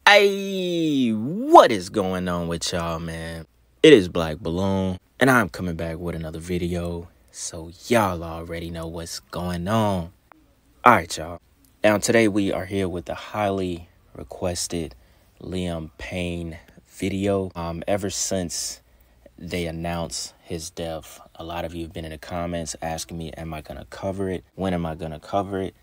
Hey, what is going on with y'all, man? It is Black Balloon, and I'm coming back with another video, so y'all already know what's going on. Alright, y'all. Now, today we are here with the highly requested Liam Payne video. Ever since they announced his death, a lot of you have been in the comments asking me, am I going to cover it? When am I going to cover it?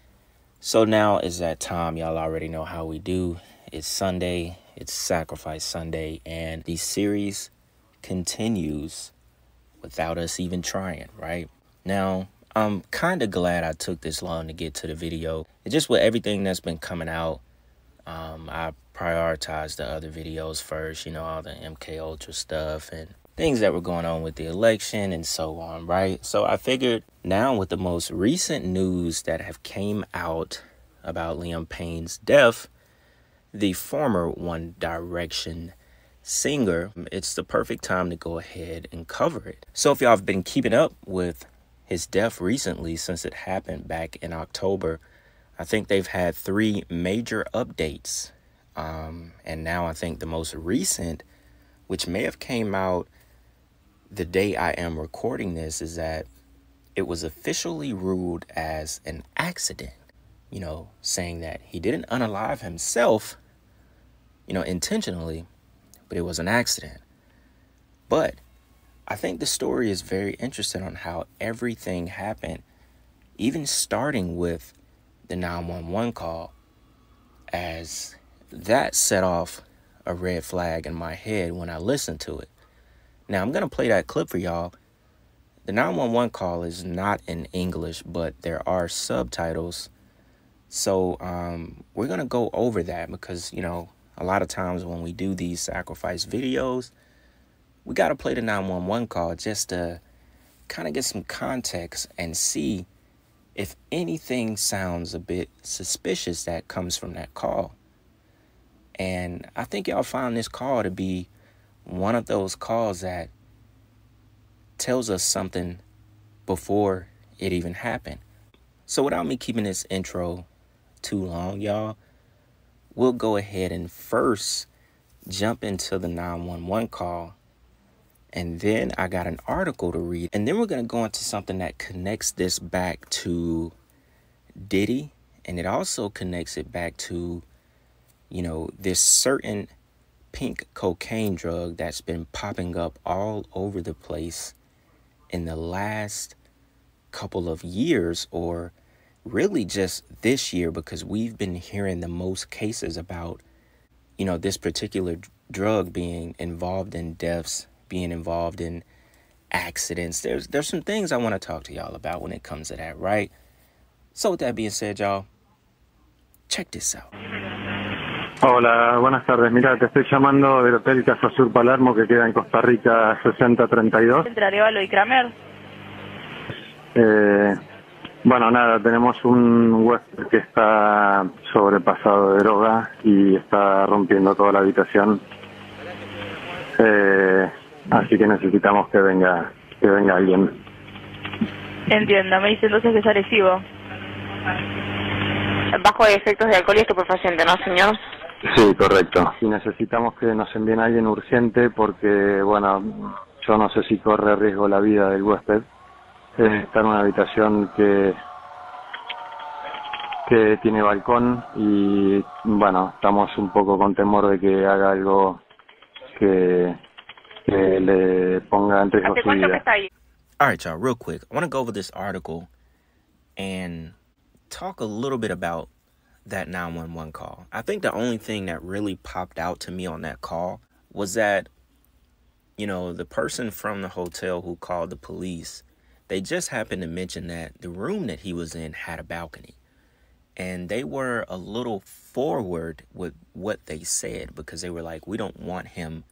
So now is that time. Y'all already know how we do. It's Sunday, it's Sacrifice Sunday, and the series continues without us even trying, right? Now, I'm kind of glad I took this long to get to the video. It's just with everything that's been coming out, I prioritized the other videos first, you know, all the MK Ultra stuff and things that were going on with the election and so on, right? So I figured now with the most recent news that have came out about Liam Payne's death, the former One Direction singer, it's the perfect time to go ahead and cover it. So if y'all have been keeping up with his death recently, since it happened back in October, I think they've had 3 major updates. And now I think the most recent, which may have came out the day I am recording this, is that it was officially ruled as an accident. You know, saying that he didn't unalive himself, you know, intentionally, but it was an accident. But I think the story is very interesting on how everything happened, even starting with the 911 call, as that set off a red flag in my head when I listened to it. Now, I'm going to play that clip for y'all. The 911 call is not in English, but there are subtitles. So we're going to go over that because, you know, a lot of times when we do these sacrifice videos, we got to play the 911 call just to kind of get some context and see if anything sounds a bit suspicious that comes from that call. And I think y'all found this call to be one of those calls that tells us something before it even happened. So without me keeping this intro too long, y'all, we'll go ahead and first jump into the 911 call, and then I got an article to read, and then we're going to go into something that connects this back to Diddy, and it also connects it back to, you know, this certain pink cocaine drug that's been popping up all over the place in the last couple of years, or really just this year, because we've been hearing the most cases about, you know, this particular drug being involved in deaths, being involved in accidents. There's some things I want to talk to y'all about when it comes to that, right? So with that being said, y'all, check this out. Hola, buenas tardes. Mira, te estoy llamando del Hotel Casa Sur Palermo, que queda en Costa Rica 6032. ¿Entre Arevalo y Kramer? Bueno, nada, tenemos un huésped que está sobrepasado de droga y está rompiendo toda la habitación. Así que necesitamos que venga alguien. Entiendo, me dice entonces que es agresivo. Bajo efectos de alcohol y estupefaciente, ¿no, señor? Sí, correcto. Y necesitamos que nos envíen a alguien urgente porque, bueno, yo no sé si corre riesgo la vida del huésped. Está en una habitación que tiene balcón y, bueno, estamos un poco con temor de que haga algo que le ponga en riesgo su vida. All right, y'all, real quick. I want to go over this article and talk a little bit about that 911 call. I think the only thing that really popped out to me on that call was that, you know, the person from the hotel who called the police, they just happened to mention that the room that he was in had a balcony. And they were a little forward with what they said because they were like, we don't want him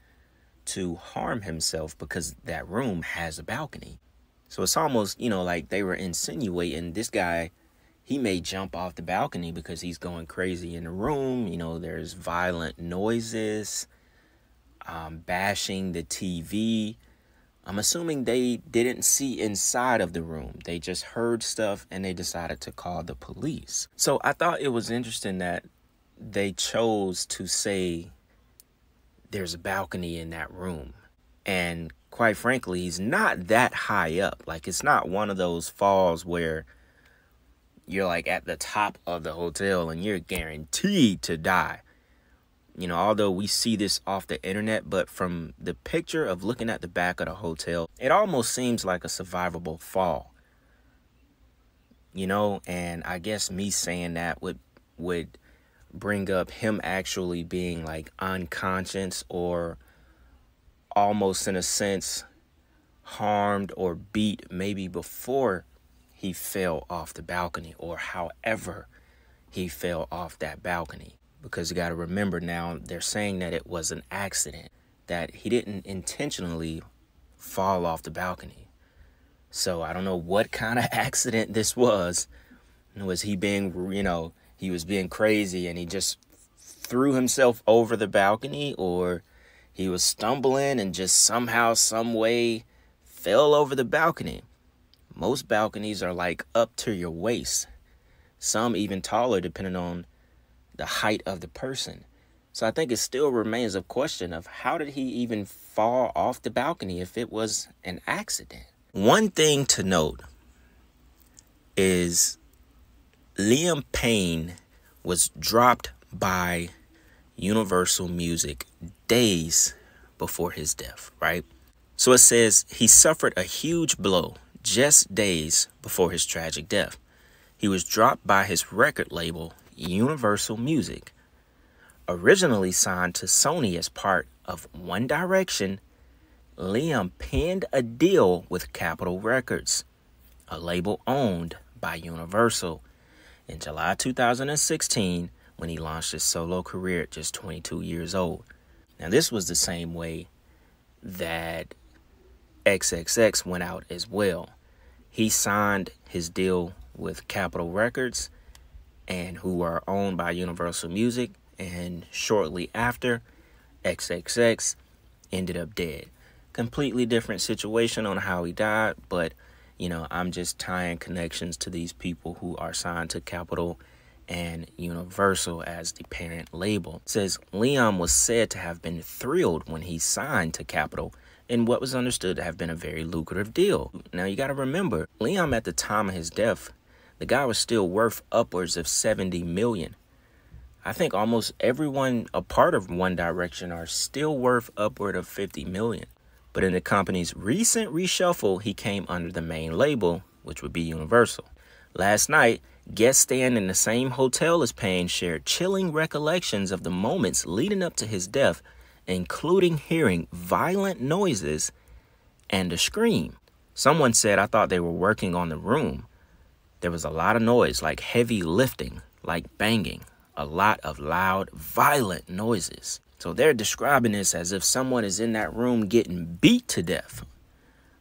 to harm himself because that room has a balcony. So it's almost, like they were insinuating this guy, he may jump off the balcony because he's going crazy in the room. There's violent noises, bashing the TV. I'm assuming they didn't see inside of the room. They just heard stuff and they decided to call the police. So I thought it was interesting that they chose to say there's a balcony in that room. And quite frankly, he's not that high up. Like, it's not one of those falls where you're like at the top of the hotel and you're guaranteed to die. Although we see this off the internet, but from the picture of looking at the back of the hotel, it almost seems like a survivable fall. And I guess me saying that would bring up him actually being like unconscious or almost in a sense harmed or beat maybe before he fell off the balcony or however he fell off that balcony. Because you got to remember now, they're saying that it was an accident, that he didn't intentionally fall off the balcony. So I don't know what kind of accident this was. Was he being, he was being crazy and he just threw himself over the balcony, or he was stumbling and just somehow, some way fell over the balcony. Most balconies are like up to your waist. Some even taller depending on the height of the person. So I think it still remains a question of how did he even fall off the balcony if it was an accident? One thing to note is Liam Payne was dropped by Universal Music days before his death, right? So it says he suffered a huge blow just days before his tragic death. He was dropped by his record label, Universal Music. Originally signed to Sony as part of One Direction, Liam penned a deal with Capitol Records, a label owned by Universal, in July 2016 when he launched his solo career at just 22 years old. Now, this was the same way that XXX went out as well. He signed his deal with Capitol Records, and who are owned by Universal Music, and shortly after, XXX ended up dead. Completely different situation on how he died, but I'm just tying connections to these people who are signed to Capitol and Universal as the parent label. It says Liam was said to have been thrilled when he signed to Capitol in what was understood to have been a very lucrative deal. Now you got to remember, Liam at the time of his death, the guy was still worth upwards of 70 million. I think almost everyone a part of One Direction are still worth upward of 50 million. But in the company's recent reshuffle, he came under the main label, which would be Universal. Last night, guests staying in the same hotel as Payne shared chilling recollections of the moments leading up to his death, including hearing violent noises and a scream. Someone said, "I thought they were working on the room. There was a lot of noise, like heavy lifting, like banging, a lot of loud, violent noises." So they're describing this as if someone is in that room getting beat to death.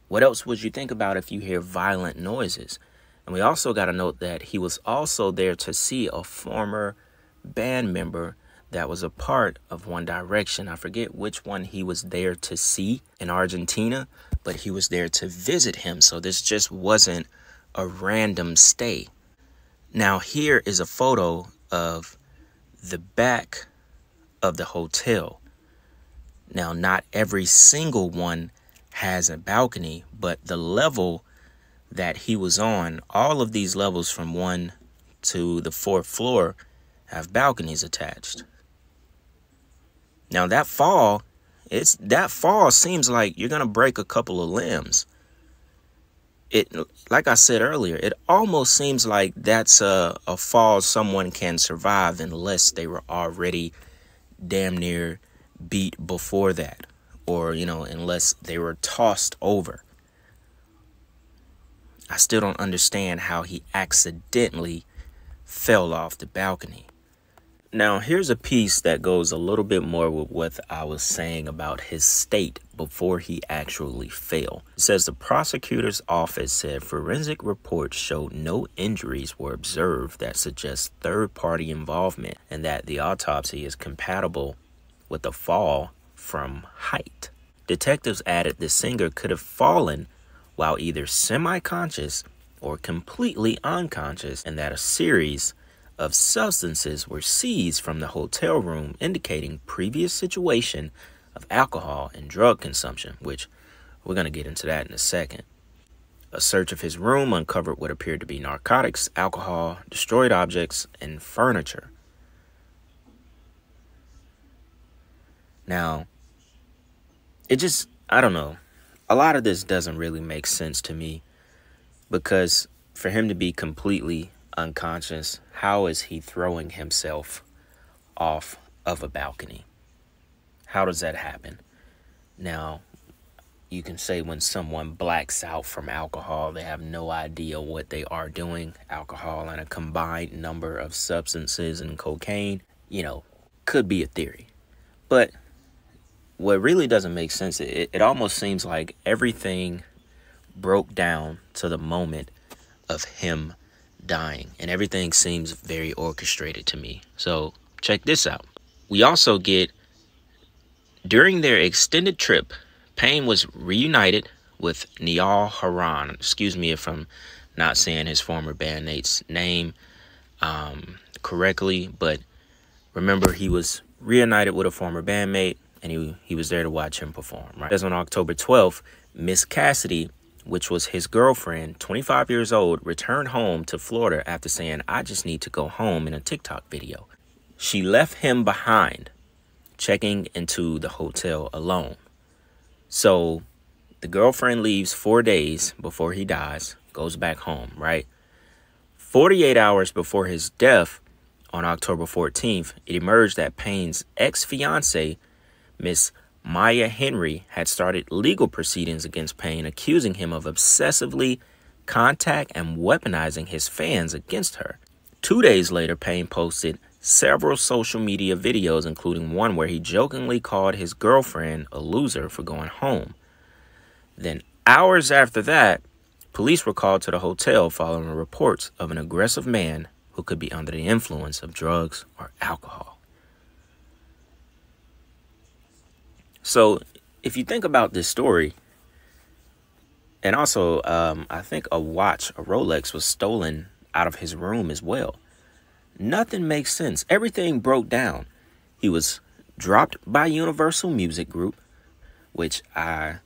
What else would you think about if you hear violent noises? And we also got to note that he was also there to see a former band member that was a part of One Direction. I forget which one he was there to see in Argentina, but he was there to visit him. So this just wasn't a random stay. Now here is a photo of the back of the hotel. Now, not every single one has a balcony, but the level that he was on, all of these levels from 1 to the 4th floor have balconies attached. Now that fall seems like you're gonna break a couple of limbs. It, like I said earlier, it almost seems like that's a fall someone can survive unless they were already damn near beat before that, or unless they were tossed over. I still don't understand how he accidentally fell off the balcony. Now, here's a piece that goes a little bit more with what I was saying about his state before he actually fell. It says the prosecutor's office said forensic reports showed no injuries were observed that suggest third-party involvement and that the autopsy is compatible with a fall from height. Detectives added the singer could have fallen while either semi-conscious or completely unconscious, and that a series of substances were seized from the hotel room, indicating previous situation of alcohol and drug consumption, which we're going to get into that in a second. A search of his room uncovered what appeared to be narcotics, alcohol, destroyed objects, and furniture. Now, I don't know. A lot of this doesn't really make sense to me, because for him to be completely unconscious, how is he throwing himself off of a balcony? How does that happen? Now, you can say when someone blacks out from alcohol, they have no idea what they are doing. Alcohol and a combined number of substances and cocaine, could be a theory. But what really doesn't make sense, it almost seems like everything broke down to the moment of him dying, and everything seems very orchestrated to me. So check this out. We also get, during their extended trip, Payne was reunited with Niall Horan. Excuse me if I'm not saying his former bandmate's name correctly, but remember, he was reunited with a former bandmate, and he was there to watch him perform, right? As on October 12th, Miss Cassidy, which was his girlfriend, 25 years old, returned home to Florida after saying, "I just need to go home," in a TikTok video. She left him behind, checking into the hotel alone. So the girlfriend leaves 4 days before he dies, goes back home, right? 48 hours before his death on October 14th, it emerged that Payne's ex-fiancée, Miss Maya Henry, had started legal proceedings against Payne, accusing him of obsessively contact and weaponizing his fans against her. 2 days later, Payne posted several social media videos, including one where he jokingly called his girlfriend a loser for going home. Then, hours after that, police were called to the hotel following reports of an aggressive man who could be under the influence of drugs or alcohol. So, if you think about this story, and also, I think a Rolex was stolen out of his room as well. Nothing makes sense. Everything broke down. He was dropped by Universal Music Group, which I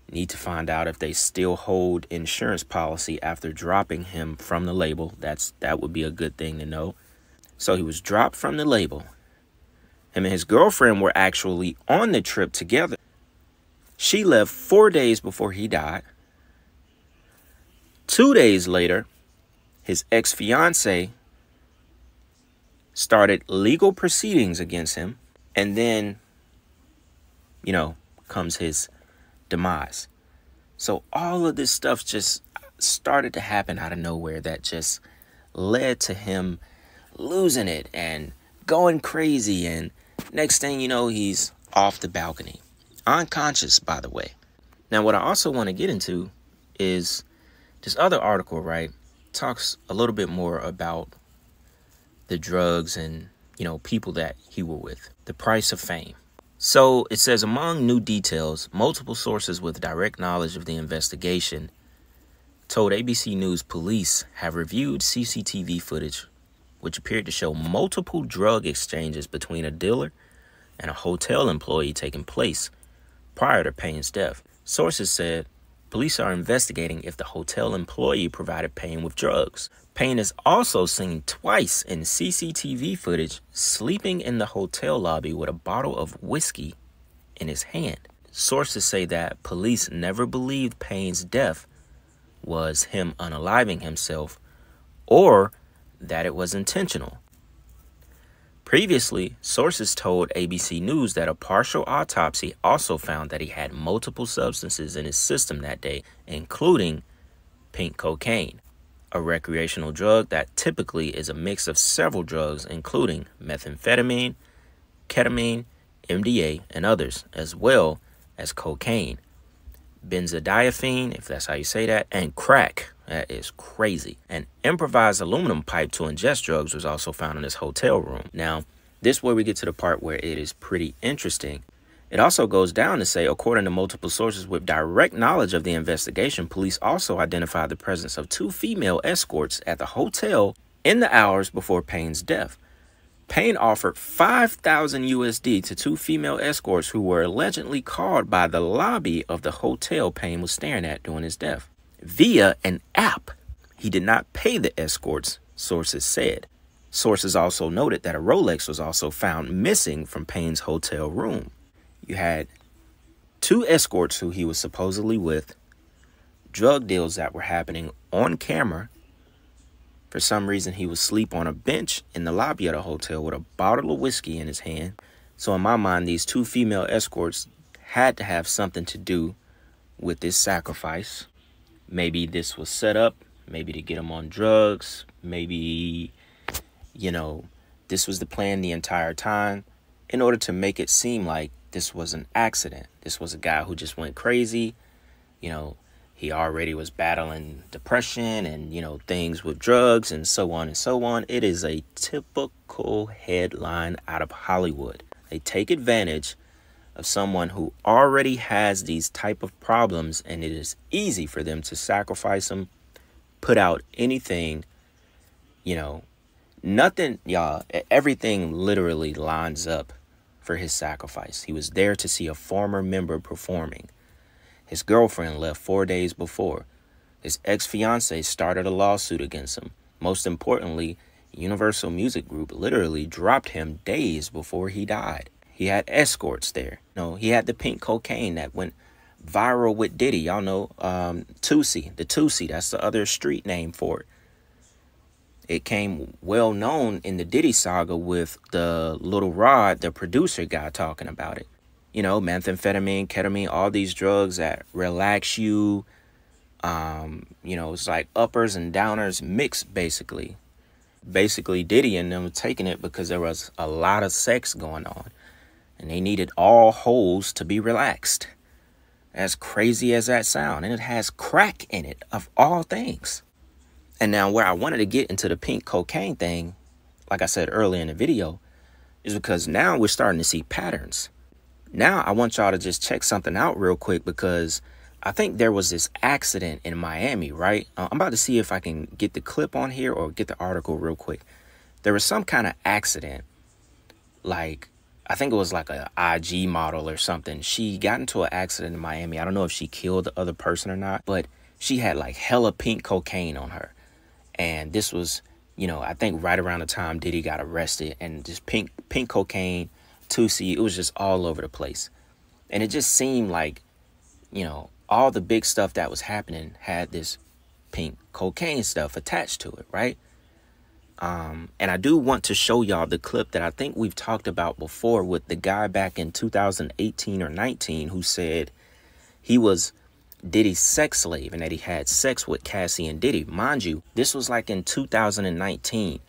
need to find out if they still hold insurance policy after dropping him from the label. That would be a good thing to know. So he was dropped from the label. Him and his girlfriend were actually on the trip together. She left 4 days before he died. 2 days later, his ex-fiancée started legal proceedings against him. And then, comes his demise. So all of this stuff just started to happen out of nowhere that just led to him losing it and going crazy. And next thing you know, he's off the balcony. Unconscious, by the way. Now, what I also want to get into is this other article, right? Talks a little bit more about the drugs and, people that he were with. The price of fame. So it says, among new details, multiple sources with direct knowledge of the investigation told ABC News police have reviewed CCTV footage which appeared to show multiple drug exchanges between a dealer and a hotel employee taking place prior to Payne's death. Sources said police are investigating if the hotel employee provided Payne with drugs. Payne is also seen twice in CCTV footage sleeping in the hotel lobby with a bottle of whiskey in his hand. Sources say that police never believed Payne's death was him unaliving himself or that it was intentional. Previously, sources told ABC News that a partial autopsy also found that he had multiple substances in his system that day, including pink cocaine. a recreational drug that typically is a mix of several drugs, including methamphetamine, ketamine, MDA, and others, as well as cocaine, benzodiazepine, if that's how you say that, and crack. That is crazy. An improvised aluminum pipe to ingest drugs was also found in this hotel room. Now, this is where we get to the part where it is pretty interesting. It also goes down to say, according to multiple sources with direct knowledge of the investigation, police also identified the presence of 2 female escorts at the hotel in the hours before Payne's death. Payne offered $5,000 USD to 2 female escorts who were allegedly called by the lobby of the hotel Payne was staying at during his death via an app. He did not pay the escorts, sources said. Sources also noted that a Rolex was also found missing from Payne's hotel room. You had 2 escorts who he was supposedly with, drug deals that were happening on camera. For some reason, he was asleep on a bench in the lobby of the hotel with a bottle of whiskey in his hand. So in my mind, these 2 female escorts had to have something to do with this sacrifice. Maybe this was set up, maybe to get him on drugs, maybe, this was the plan the entire time in order to make it seem like this was an accident. This was a guy who just went crazy. He already was battling depression and, things with drugs and so on and so on. It is a typical headline out of Hollywood. They take advantage of someone who already has these type of problems, and it is easy for them to sacrifice them, put out anything, nothing, y'all, everything literally lines up for his sacrifice. He was there to see a former member performing. His girlfriend left 4 days before. His ex-fiance started a lawsuit against him. Most importantly, Universal Music Group literally dropped him days before he died. He had escorts there. He had the pink cocaine that went viral with Diddy. Y'all know Toosie, the Toosie. That's the other street name for it. It came well known in the Diddy saga with the Little Rod, the producer guy, talking about it. Methamphetamine, ketamine, all these drugs that relax you. It's like uppers and downers mixed, basically. Basically, Diddy and them were taking it because there was a lot of sex going on. And they needed all holes to be relaxed. As crazy as that sound. And it has crack in it, of all things. And now where I wanted to get into the pink cocaine thing, like I said earlier in the video, is because now we're starting to see patterns. Now I want y'all to just check something out real quick, because I think there was this accident in Miami, right? I'm about to see if I can get the clip on here or get the article real quick. There was some kind of accident, like, I think it was like a IG model or something. She got into an accident in Miami. I don't know if she killed the other person or not, but she had like hella pink cocaine on her. And this was, I think right around the time Diddy got arrested, and just pink cocaine, Toosie, it was just all over the place. And it just seemed like, all the big stuff that was happening had this pink cocaine stuff attached to it, right? And I do want to show y'all the clip that I think we've talked about before with the guy back in 2018 or 19 who said he was Diddy's sex slave and that he had sex with Cassie and Diddy. Mind you, this was like in 2019.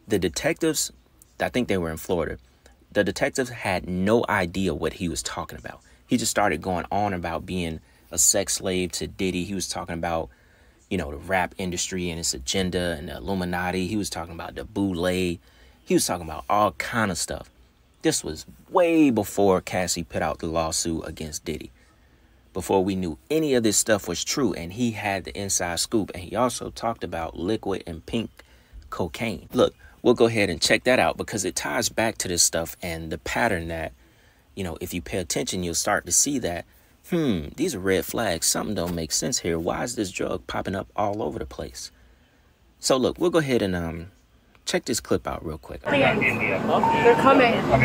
The detectives, I think they were in Florida, the detectives had no idea what he was talking about. He just started going on about being a sex slave to Diddy. He was talking about, the rap industry and its agenda and the Illuminati. He was talking about the boule. He was talking about all kind of stuff. This was way before Cassie put out the lawsuit against Diddy, before we knew any of this stuff was true, and he had the inside scoop. And he also talked about liquid and pink cocaine. Look, we'll go ahead and check that out, because it ties back to this stuff and the pattern that, if you pay attention, you'll start to see that, these are red flags. Something don't make sense here. Why is this drug popping up all over the place? So look, we'll go ahead and check this clip out real quick. They're coming. Yeah,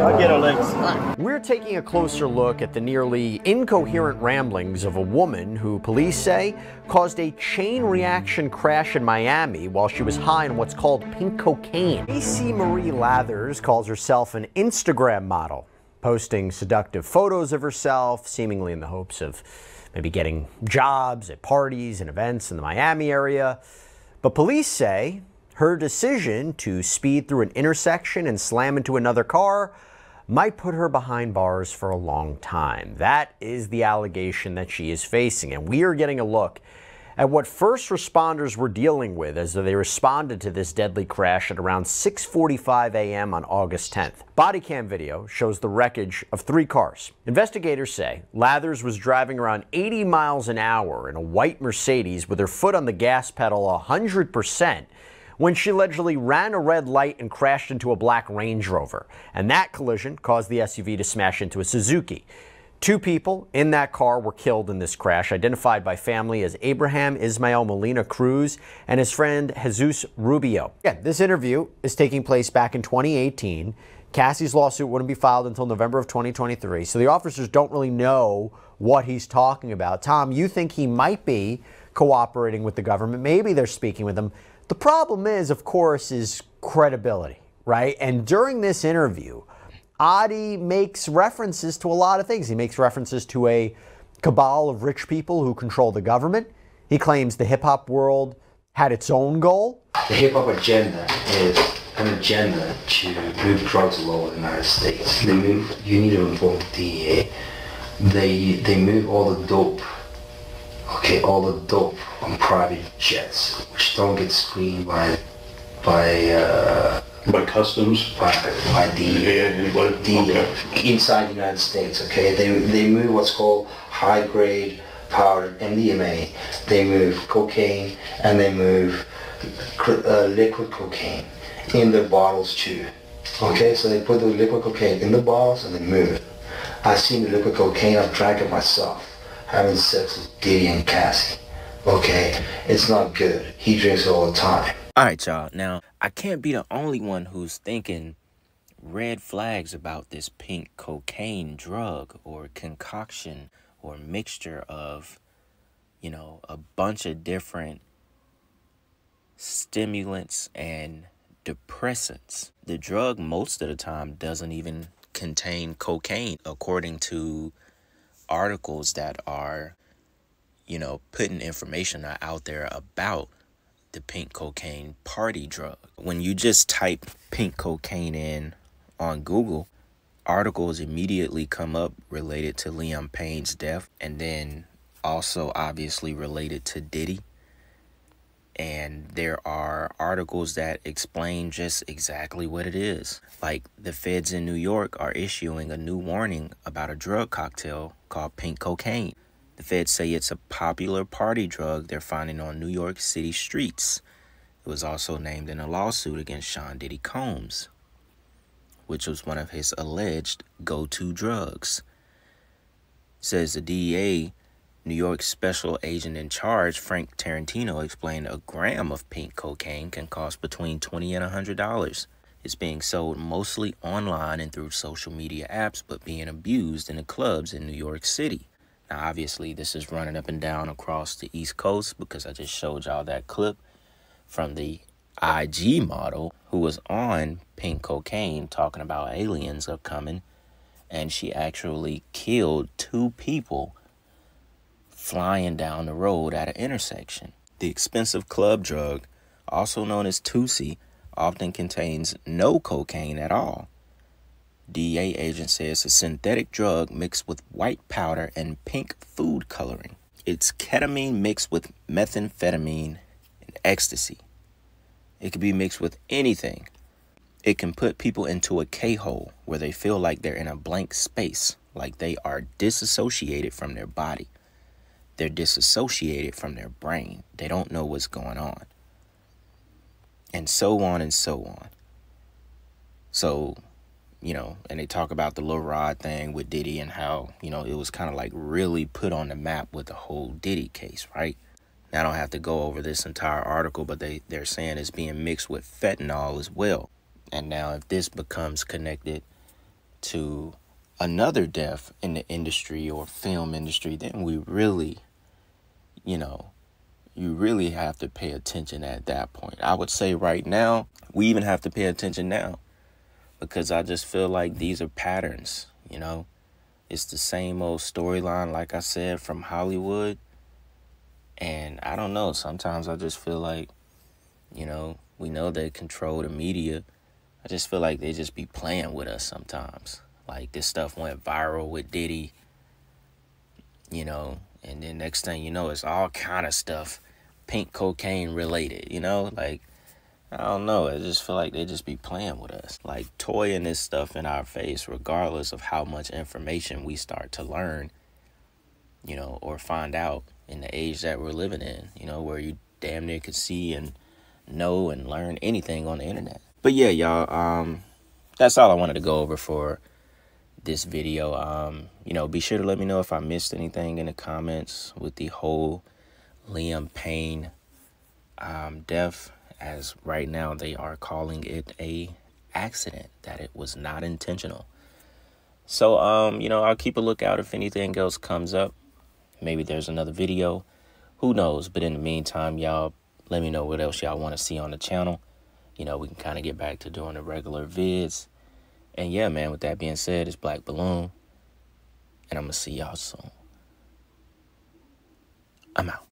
I'll get Alex. We're taking a closer look at the nearly incoherent ramblings of a woman who police say caused a chain reaction crash in Miami while she was high on what's called pink cocaine. AC Marie Lathers calls herself an Instagram model, posting seductive photos of herself, seemingly in the hopes of maybe getting jobs at parties and events in the Miami area. But police say her decision to speed through an intersection and slam into another car might put her behind bars for a long time. That is the allegation that she is facing. And we are getting a look at what first responders were dealing with as they responded to this deadly crash at around 6:45 a.m. on August 10th. Body cam video shows the wreckage of 3 cars. Investigators say Lathers was driving around 80 miles an hour in a white Mercedes with her foot on the gas pedal 100% when she allegedly ran a red light and crashed into a black Range Rover. And that collision caused the SUV to smash into a Suzuki. 2 people in that car were killed in this crash, identified by family as Abraham Ismael Molina Cruz and his friend Jesus Rubio. Again, this interview is taking place back in 2018. Cassie's lawsuit wouldn't be filed until November of 2023, so the officers don't really know what he's talking about. Tom, you think he might be cooperating with the government? Maybe they're speaking with him. The problem is, of course, is credibility, right? And during this interview, Adi makes references to a lot of things. He makes references to a cabal of rich people who control the government. He claims the hip-hop world had its own goal. The hip-hop agenda is an agenda to move drugs all over the United States. You need to inform the DEA. They move all the dope, all the dope on private jets, which don't get screened by customs, by DEA inside the United States. They move what's called high-grade powder MDMA. They move cocaine and they move liquid cocaine in their bottles too. So they put the liquid cocaine in the bottles and they move it. I've seen the liquid cocaine. I've drank it myself, having sex with Diddy and Cassie. It's not good. He drinks it all the time. All right, y'all. Now, I can't be the only one who's thinking red flags about this pink cocaine drug or concoction or mixture of, a bunch of different stimulants and depressants. The drug most of the time doesn't even contain cocaine, according to articles that are, putting information out there about the pink cocaine party drug. When you just type pink cocaine in on Google, articles immediately come up related to Liam Payne's death, and then also obviously related to Diddy. And there are articles that explain just exactly what it is. Like, the feds in New York are issuing a new warning about a drug cocktail called pink cocaine. The feds say it's a popular party drug they're finding on New York City streets. It was also named in a lawsuit against Sean Diddy Combs, which was one of his alleged go-to drugs. Says the DEA, New York Special Agent in Charge, Frank Tarantino, explained a gram of pink cocaine can cost between $20 and $100. It's being sold mostly online and through social media apps, but being abused in the clubs in New York City. Now, obviously, this is running up and down across the East Coast because I just showed y'all that clip from the IG model who was on pink cocaine talking about aliens are coming, and she actually killed 2 people flying down the road at an intersection. The expensive club drug, also known as Tusi, often contains no cocaine at all. DEA agent says a synthetic drug mixed with white powder and pink food coloring. It's ketamine mixed with methamphetamine and ecstasy. It can be mixed with anything. It can put people into a K-hole where they feel like they're in a blank space, like they are disassociated from their body. They're disassociated from their brain. They don't know what's going on. And so on and so on. So, and they talk about the Lil Rod thing with Diddy and how, it was kind of like really put on the map with the whole Diddy case, right? Now, I don't have to go over this entire article, but they're saying it's being mixed with fentanyl as well. And now if this becomes connected to another death in the industry or film industry, then we really, you really have to pay attention at that point. I would say right now, we even have to pay attention now because I just feel like these are patterns, It's the same old storyline, like I said, from Hollywood. And I don't know, sometimes I just feel like, you know, we know they control the media. I just feel like they just be playing with us sometimes. Like, this stuff went viral with Diddy, you know, and then next thing you know, it's all kind of stuff pink cocaine related, you know? Like, I don't know. I just feel like they just be playing with us. Like, toying this stuff in our face, regardless of how much information we start to learn, you know, or find out in the age that we're living in, you know, where you damn near could see and know and learn anything on the internet. But yeah, y'all, that's all I wanted to go over for this video. You know, be sure to let me know if I missed anything in the comments with the whole Liam Payne death, as right now they are calling it a accident, that it was not intentional. So, you know, I'll keep a lookout if anything else comes up. Maybe there's another video. Who knows? But in the meantime, y'all, let me know what else y'all want to see on the channel. You know, we can kind of get back to doing the regular vids. And yeah, man, with that being said, it's Black Balloon. And I'm going to see y'all soon. I'm out.